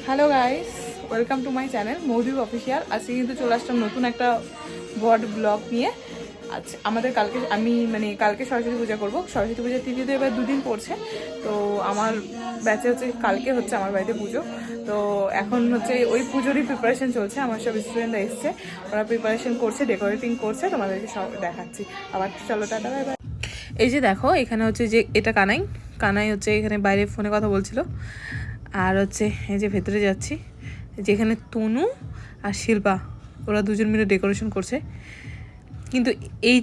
Hello guys, welcome to my channel Moudip official. আজকে কিন্তু চলে আসলাম নতুন একটা বড় ব্লগ নিয়ে। আচ্ছা, আমাদের কালকে সরস্বতী পূজা করবো। সরস্বতী পূজার তিথি তো এবার দুদিন পড়ছে। তো আমার ব্যাচে হচ্ছে কালকে হচ্ছে আমার বাড়িতে পুজো। তো এখন হচ্ছে ওই পুজোরই প্রিপারেশন চলছে। আমার সব স্টুডেন্টরা এসছে, ওরা প্রিপারেশন করছে, ডেকোরেটিং করছে। তোমাদেরকে সব দেখাচ্ছি। আবার চলো, টাটা, বাই বাই। এই যে দেখো, এখানে হচ্ছে যে এটা কানাই কানাই হচ্ছে এখানে বাইরে ফোনে কথা বলছিল। আর হচ্ছে এই যে ভেতরে যাচ্ছি, যেখানে তনু আর শিল্পা ওরা দুজন মিলে ডেকোরেশন করছে। কিন্তু এই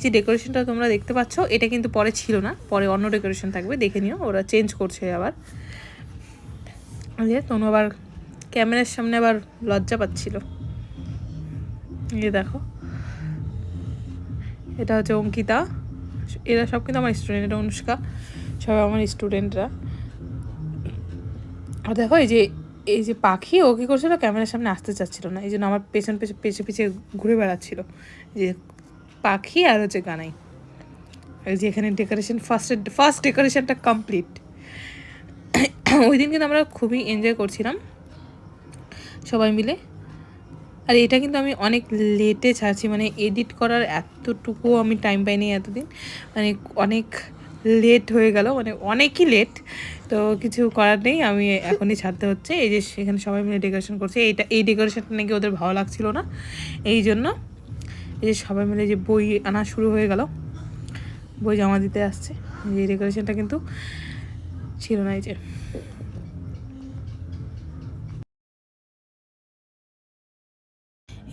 যে ডেকোরেশনটা তোমরা দেখতে পাচ্ছ, এটা কিন্তু পরে ছিল না, পরে অন্য ডেকোরেশন থাকবে, দেখে নিও। ওরা চেঞ্জ করছে আবার। যে তনু আবার ক্যামেরার সামনে আবার লজ্জা পাচ্ছিল। এই দেখো, এটা হচ্ছে অঙ্কিতা, এরা সব কিন্তু আমার স্টুডেন্ট। এটা অনুষ্কা, সবাই আমার স্টুডেন্টরা। আর দেখো, এই যে পাখি ও কী করছিল, ক্যামেরার সামনে আসতে চাচ্ছিল না, এই জন্য আমার পেছনে পিছিয়ে ঘুরে বেড়াচ্ছিল। যে পাখি আর হচ্ছে গানাই। এই যে এখানে ডেকোরেশন ফার্স্ট ডেকোরেশনটা কমপ্লিট। ওই দিন কিন্তু আমরা খুবই এনজয় করছিলাম সবাই মিলে। আর এটা কিন্তু আমি অনেক লেটে ছাড়ছি, মানে এডিট করার এতটুকু আমি টাইম পাইনি এতদিন, মানে অনেক লেট হয়ে গেল, মানে অনেকই লেট। তো কিছু করার নেই, আমি এখনই ছাড়তে হচ্ছে। এই যে সেখানে সবাই মিলে ডেকোরেশন করছে, এই ডেকোরেশনটা নাকি ওদের ভালো লাগছিল না, এই জন্য এই যে সবাই মিলে যে বই আনা শুরু হয়ে গেল, বই জমা দিতে আসছে। এই ডেকোরেশনটা কিন্তু ছিল না।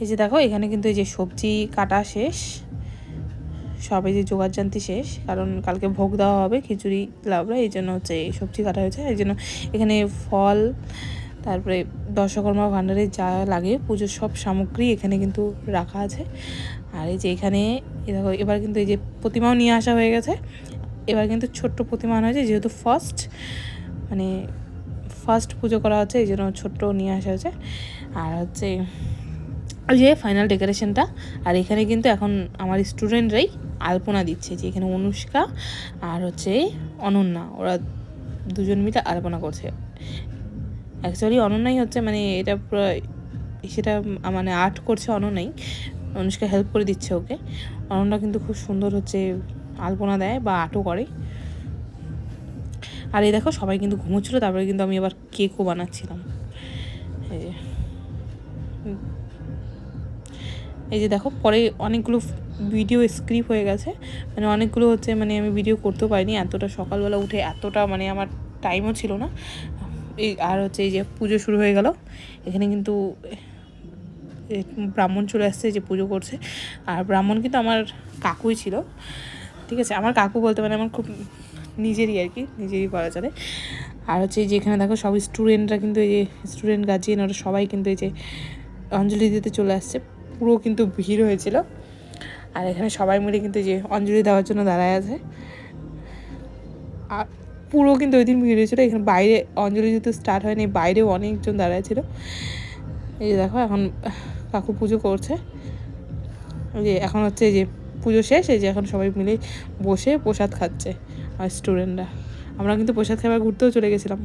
এই যে দেখো, এখানে কিন্তু এই যে সবজি কাটা শেষ, সব এই যে জোগাড়জান্তি শেষ, কারণ কালকে ভোগ দেওয়া হবে খিচুড়ি লাবড়া, এই জন্য হচ্ছে এই সবজি কাটা হয়েছে। এই জন্য এখানে ফল, তারপরে দশকর্মা ভাণ্ডারে যা লাগে পুজোর সব সামগ্রী এখানে কিন্তু রাখা আছে। আর এই যে এখানে দেখো, এবার কিন্তু এই যে প্রতিমাও নিয়ে আসা হয়ে গেছে। এবার কিন্তু ছোট্ট প্রতিমা আনা হয়েছে, যেহেতু ফার্স্ট পুজো করা হচ্ছে, এই জন্য ছোট্ট নিয়ে আসা হয়েছে। আর হচ্ছে ওই যে ফাইনাল ডেকোরেশনটা। আর এখানে কিন্তু এখন আমার স্টুডেন্টরাই আলপনা দিচ্ছে, যে এখানে অনুষ্কা আর হচ্ছে অনন্যা, ওরা দুজন মিলে আলপনা করছে। অ্যাকচুয়ালি অনন্যাই হচ্ছে, মানে এটা পুরো সেটা মানে আর্ট করছে অনন্যাই, অনুষ্কা হেল্প করে দিচ্ছে ওকে। অনন্যা কিন্তু খুব সুন্দর হচ্ছে আলপনা দেয় বা আর্টও করে। আর এই দেখো, সবাই কিন্তু ঘুমোচ্ছিলো, তারপরে কিন্তু আমি আবার কেকও বানাচ্ছিলাম। এই যে দেখো, পরে অনেকগুলো ভিডিও স্ক্রিপ হয়ে গেছে, মানে অনেকগুলো হচ্ছে, মানে আমি ভিডিও করতেও পারিনি, এতটা সকালবেলা উঠে এতটা, মানে আমার টাইমও ছিল না। আর হচ্ছে এই যে পুজো শুরু হয়ে গেল, এখানে কিন্তু ব্রাহ্মণ চলে আসছে, যে পুজো করছে। আর ব্রাহ্মণ কিন্তু আমার কাকুই ছিল, ঠিক আছে, আমার কাকু বলতে মানে আমার খুব নিজেরই আর কি, নিজেরই বলা চলে। আর হচ্ছে এই যে এখানে দেখো, সব স্টুডেন্টরা কিন্তু, এই যে স্টুডেন্ট গার্জিয়ান, ওরা সবাই কিন্তু এই যে অঞ্জলি দিতে চলে আসছে, পুরো কিন্তু ভিড় হয়েছিল। আর এখানে সবাই মিলে কিন্তু যে অঞ্জলি দেওয়ার জন্য দাঁড়ায় আছে। আর পুরো কিন্তু ওই দিন ভিড় হয়েছিলো। এখানে বাইরে অঞ্জলি যেহেতু স্টার্ট হয়নি, বাইরেও অনেকজন দাঁড়ায় ছিল। এই যে দেখো, এখন কাকু পুজো করছে। ওই যে এখন হচ্ছে এই যে পুজো শেষ, এই যে এখন সবাই মিলে বসে প্রসাদ খাচ্ছে আর স্টুডেন্টরা। আমরা কিন্তু প্রসাদ খাবার ঘুরতেও চলে গেছিলাম।